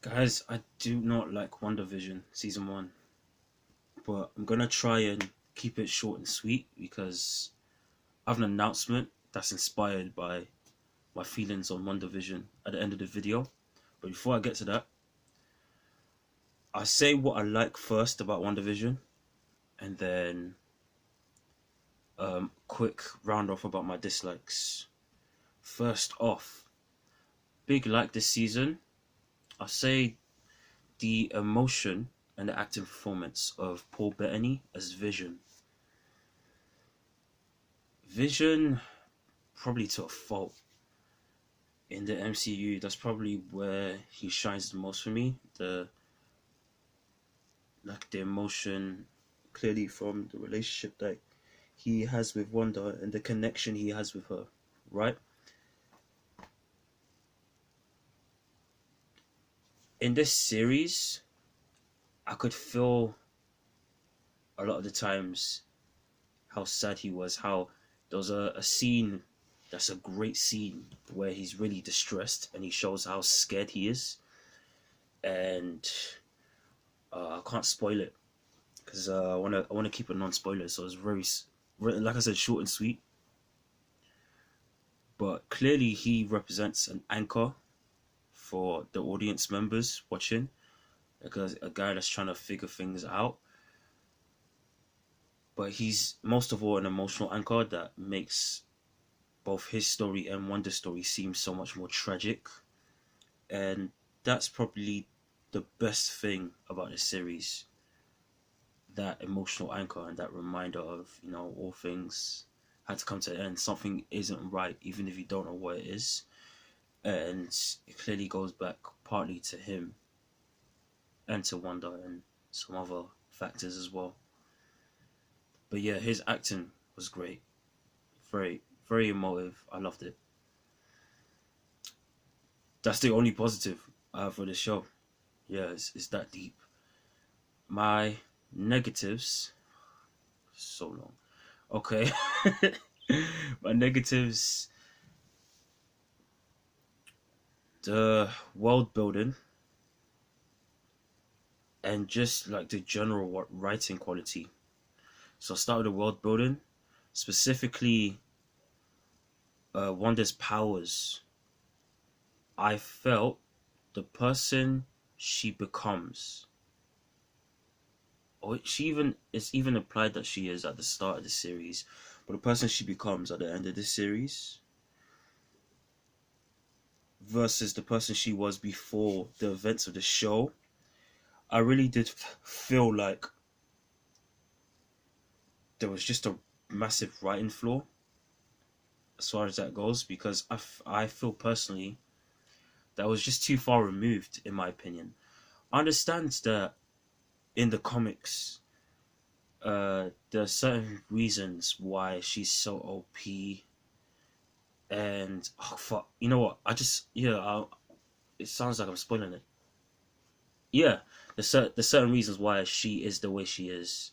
Guys, I do not like WandaVision season one, but I'm gonna try and keep it short and sweet because I have an announcement that's inspired by my feelings on WandaVision at the end of the video. But before I get to that, I say what I like first about WandaVision, and then quick round off about my dislikes. First off, big like this season. I say the emotion and the acting performance of Paul Bettany as Vision. Vision, probably to a fault in the MCU, that's probably where he shines the most for me. The emotion, clearly from the relationship that he has with Wanda and the connection he has with her, right? In this series, I could feel a lot of the times how sad he was, how there was a scene that's a great scene where he's really distressed and he shows how scared he is. And I can't spoil it because I wanna keep it non-spoiler, so it's very, like I said, short and sweet. But clearly, he represents an anchor for the audience members watching, because a guy that's trying to figure things out. But he's most of all an emotional anchor that makes both his story and Wanda's story seem so much more tragic, and that's probably the best thing about this series, that emotional anchor and that reminder of, all things had to come to an end. Something isn't right, even if you don't know what it is. And it clearly goes back partly to him and to Wanda and some other factors as well. But yeah, his acting was great. Very, very emotive. I loved it. That's the only positive I have for the show. Yeah, it's that deep. My negatives, so long. Okay. My negatives, the world building and just like the general writing quality. So I started the world building, specifically Wanda's powers. I felt the person she becomes, or it's even implied that she is at the start of the series, but the person she becomes at the end of the series versus the person she was before the events of the show, I really did feel like there was just a massive writing flaw as far as that goes, because I feel personally that was just too far removed, in my opinion. I understand that in the comics, there are certain reasons why she's so OP, and oh fuck, you know what? It sounds like I'm spoiling it. Yeah, there's certain reasons why she is the way she is.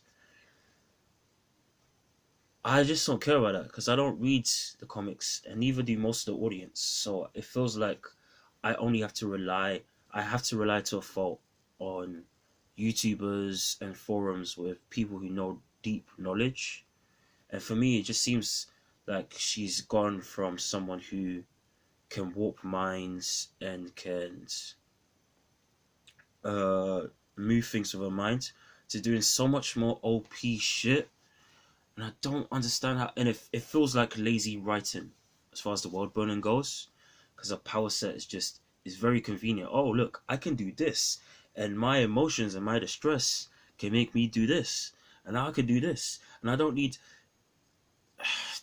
I just don't care about that because I don't read the comics, and neither do most of the audience. So it feels like I only have to rely. I have to rely to a fault on YouTubers and forums with people who know deep knowledge. And for me, it just seems like she's gone from someone who can warp minds and can uh, move things with her mind to doing so much more OP shit. And I don't understand how. And it feels like lazy writing as far as the world building goes, because a power set is very convenient. Oh look, I can do this, and my emotions and my distress can make me do this, and now I can do this, and I don't need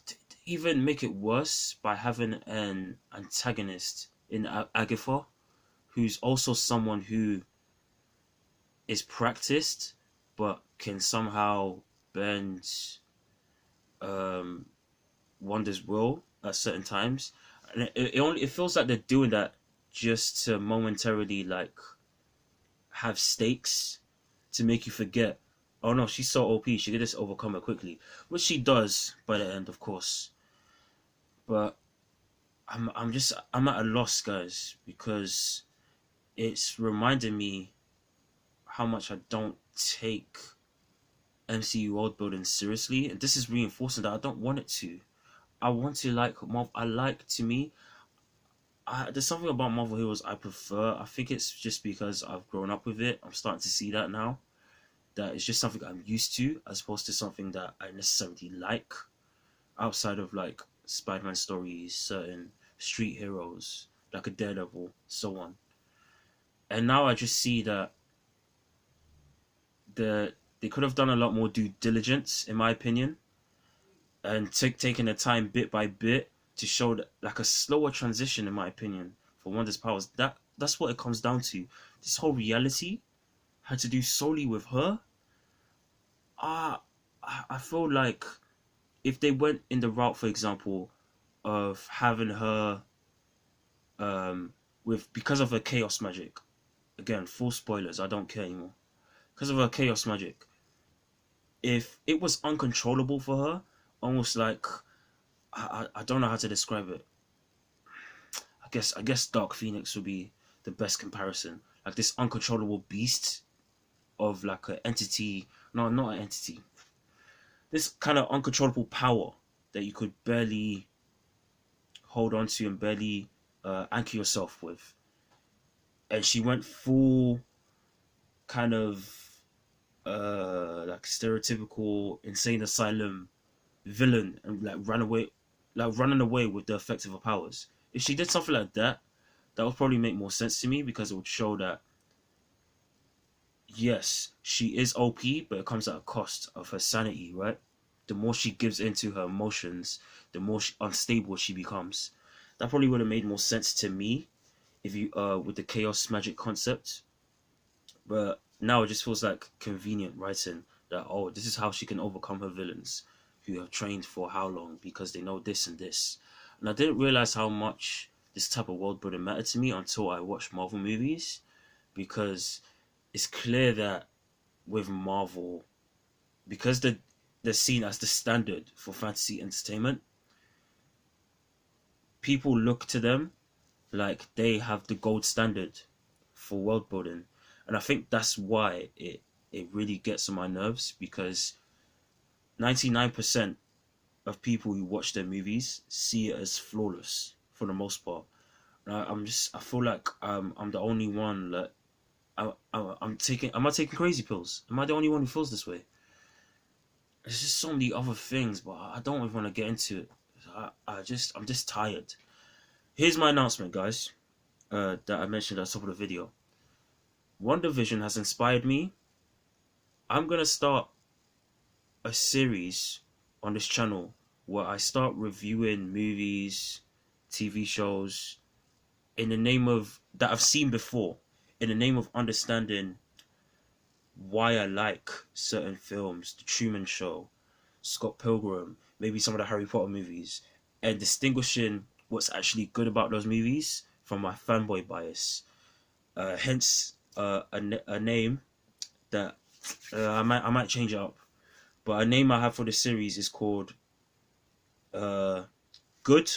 to even make it worse by having an antagonist in Agatha, who's also someone who is practiced but can somehow bend um, Wanda's will at certain times, and it feels like they're doing that just to momentarily like have stakes to make you forget. Oh no, she's so OP. She can just overcome her quickly, which she does by the end, of course. But I'm at a loss, guys, because it's reminding me how much I don't take MCU world building seriously, and this is reinforcing that I don't want it to. I want to like Marvel. I like to me. There's something about Marvel heroes I prefer. I think it's just because I've grown up with it. I'm starting to see that now. That it's just something I'm used to, as opposed to something that I necessarily like. Outside of like Spider-Man stories, certain street heroes like a Daredevil, so on. And now I just see that they could have done a lot more due diligence, in my opinion, and taking the time bit by bit to show that, like a slower transition, in my opinion, for Wanda's powers. That's what it comes down to. This whole reality had to do solely with her. Ah, I feel like if they went in the route, for example, of having her, with because of her chaos magic. Again, full spoilers. I don't care anymore. Because of her chaos magic, if it was uncontrollable for her, almost like I don't know how to describe it. I guess Dark Phoenix would be the best comparison. Like this uncontrollable beast of like an entity. No, not an entity. This kind of uncontrollable power that you could barely hold on to and barely anchor yourself with. And she went full kind of like stereotypical insane asylum villain and like running away with the effects of her powers. If she did something like that, that would probably make more sense to me, because it would show that yes, she is OP, but it comes at a cost of her sanity, right? The more she gives into her emotions, the more unstable she becomes. That probably would have made more sense to me if you with the chaos magic concept. But now it just feels like convenient writing that, oh, this is how she can overcome her villains who have trained for how long because they know this and this. And I didn't realize how much this type of world building mattered to me until I watched Marvel movies, because it's clear that with Marvel, because they're seen as the standard for fantasy entertainment, people look to them like they have the gold standard for world building. And I think that's why it really gets on my nerves, because 99% of people who watch their movies see it as flawless for the most part. And I feel like I'm the only one that am I taking crazy pills? Am I the only one who feels this way? There's just so many other things, but I don't even want to get into it. I'm just tired. Here's my announcement, guys, that I mentioned at the top of the video. Wandavision has inspired me. I'm gonna start a series on this channel where I start reviewing movies, TV shows, in the name of that I've seen before, in the name of understanding why I like certain films, The Truman Show, Scott Pilgrim, maybe some of the Harry Potter movies, and distinguishing what's actually good about those movies from my fanboy bias. Hence, a name that I might change it up, but a name I have for the series is called Good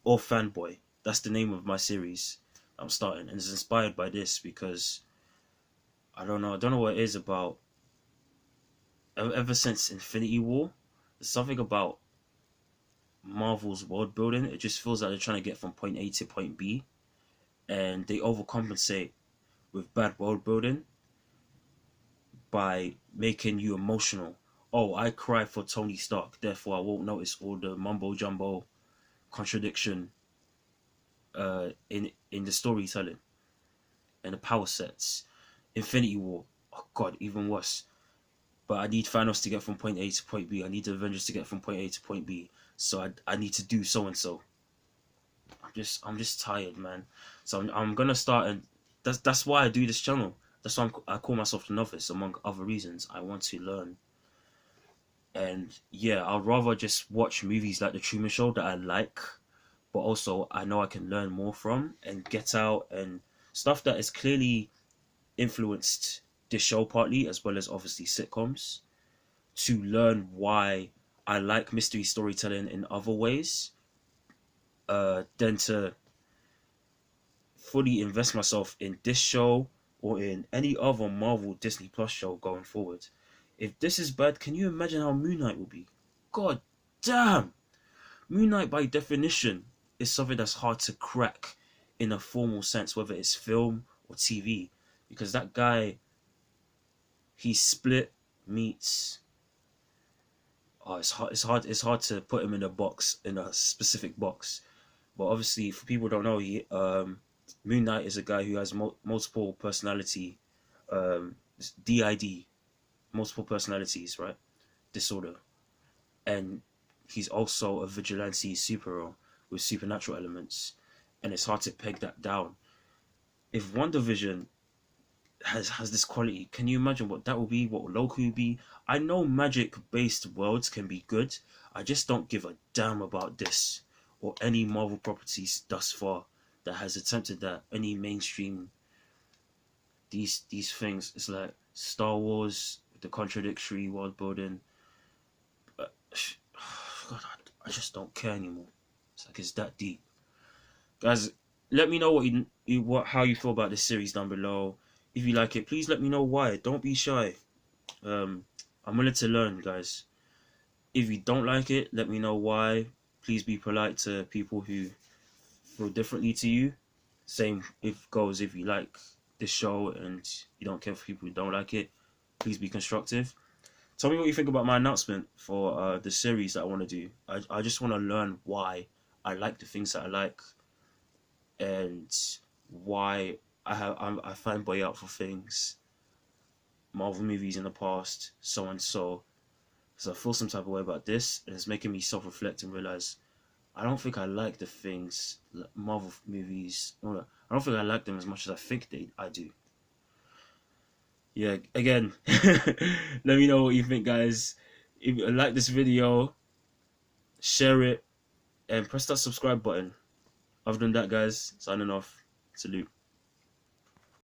or Fanboy. That's the name of my series I'm starting, and it's inspired by this because I don't know what it is about. Ever since Infinity War, there's something about Marvel's world building. It just feels like they're trying to get from point A to point B, and they overcompensate with bad world building by making you emotional. Oh, I cry for Tony Stark, therefore I won't notice all the mumbo jumbo contradiction in the storytelling and the power sets. Infinity War, oh god, even worse. But I need Thanos to get from point A to point B. I need the Avengers to get from point A to point B. So I need to do so and so. I'm just tired, man. So I'm gonna start, and that's why I do this channel. That's why I call myself the novice, among other reasons. I want to learn. And yeah, I'd rather just watch movies like The Truman Show that I like, but also I know I can learn more from, and Get Out and stuff that is clearly influenced this show partly, as well as obviously sitcoms, to learn why I like mystery storytelling in other ways, than fully invest myself in this show or in any other Marvel Disney Plus show going forward. If this is bad, can you imagine how Moon Knight will be? God damn! Moon Knight, by definition, is something that's hard to crack in a formal sense, whether it's film or TV, because that guy, he's split meets. Oh, it's hard to put him in a box, in a specific box. But obviously, for people who don't know, Moon Knight is a guy who has multiple personality, DID, multiple personalities, right? Disorder, and he's also a vigilante superhero with supernatural elements, and it's hard to peg that down. If WandaVision has this quality, can you imagine what that will be? What Loki will be? I know magic-based worlds can be good. I just don't give a damn about this or any Marvel properties thus far that has attempted that. Any mainstream these things. It's like Star Wars, the contradictory world building. God, I just don't care anymore. It's like it's that deep. Guys, let me know how you feel about this series down below. If you like it, please let me know why. Don't be shy. I'm willing to learn, guys. If you don't like it, let me know why. Please be polite to people who feel differently to you. Same goes if you like this show and you don't care for people who don't like it. Please be constructive. Tell me what you think about my announcement for the series that I want to do. I just want to learn why I like the things that I like and why I fanboy out for things, Marvel movies in the past, so and so. So I feel some type of way about this, and it's making me self-reflect and realize I don't think I like the things, Marvel movies. I don't think I like them as much as I think I do. Yeah, again, let me know what you think, guys. If you like this video, share it, and press that subscribe button. Other than that, guys, signing off. Salute.